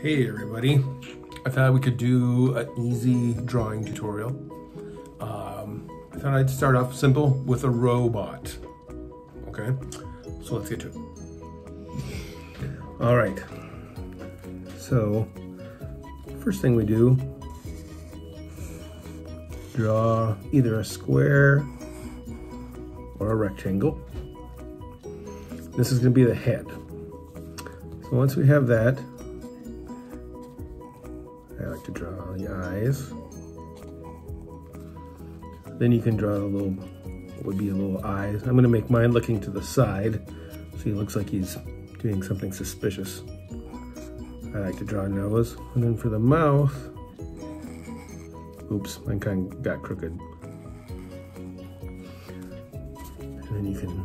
Hey everybody, I thought we could do an easy drawing tutorial. I thought I'd start off simple with a robot. Okay, so let's get to it. All right, so first thing we do, draw either a square or a rectangle. This is going to be the head. So once we have that, I like to draw the eyes. Then you can draw a little, what would be a little eyes. I'm going to make mine looking to the side, so he looks like he's doing something suspicious. I like to draw a nose. And then for the mouth, oops, mine kind of got crooked. And then you can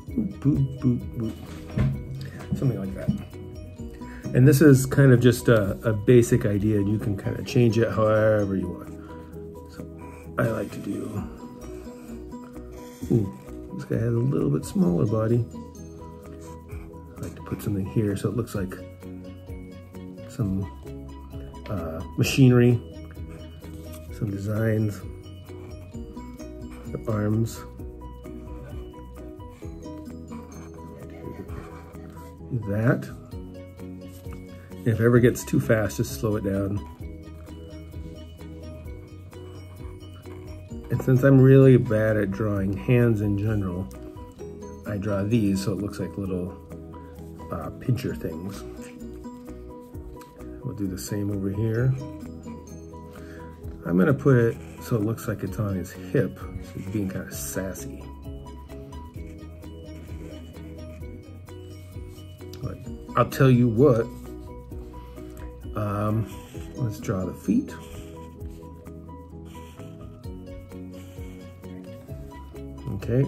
boop, boop, boop, boop. Something like that. And this is kind of just a basic idea, and you can kind of change it however you want. So I like to do, this guy has a little bit smaller body. I like to put something here so it looks like some machinery, some designs, the arms. That. If it ever gets too fast, just slow it down. And since I'm really bad at drawing hands in general, I draw these so it looks like little pincher things. We'll do the same over here. I'm gonna put it so it looks like it's on his hip, so he's being kind of sassy. But I'll tell you what, let's draw the feet. Okay.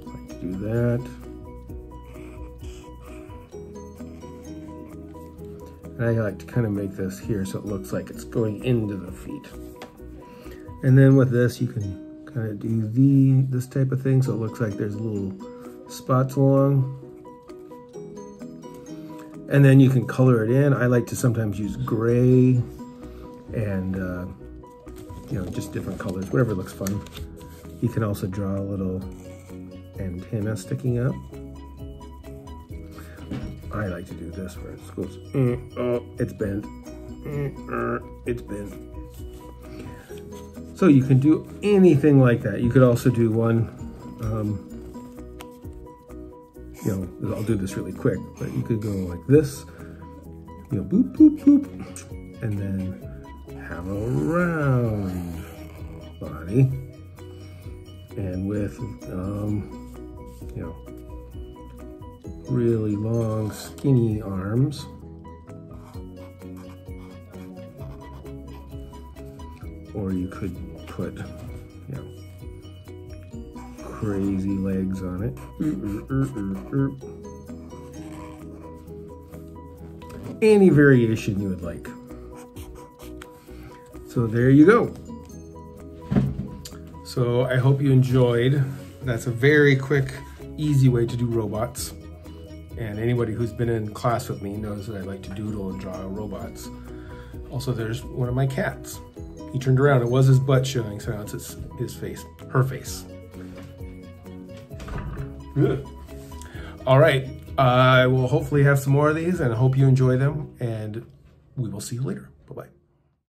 Like to do that. And I like to kind of make this here so it looks like it's going into the feet. And then with this, you can kind of do this type of thing so it looks like there's little spots along. And then you can color it in. I like to sometimes use gray and you know, just different colors, whatever looks fun. You can also draw a little antenna sticking up. I like to do this where it goes, oh, it's bent, it's bent. So you can do anything like that. You could also do one, you know, I'll do this really quick, but you could go like this, you know, boop, boop, boop, and then have a round body, and with, you know, really long, skinny arms. Or you could put, you know, crazy legs on it. Any variation you would like. So there you go. So I hope you enjoyed. That's a very quick, easy way to do robots. And anybody who's been in class with me knows that I like to doodle and draw robots. Also, there's one of my cats. He turned around, it was his butt showing, so now it's his face, her face. Good. All right, I will hopefully have some more of these, and I hope you enjoy them, and we will see you later. Bye-bye.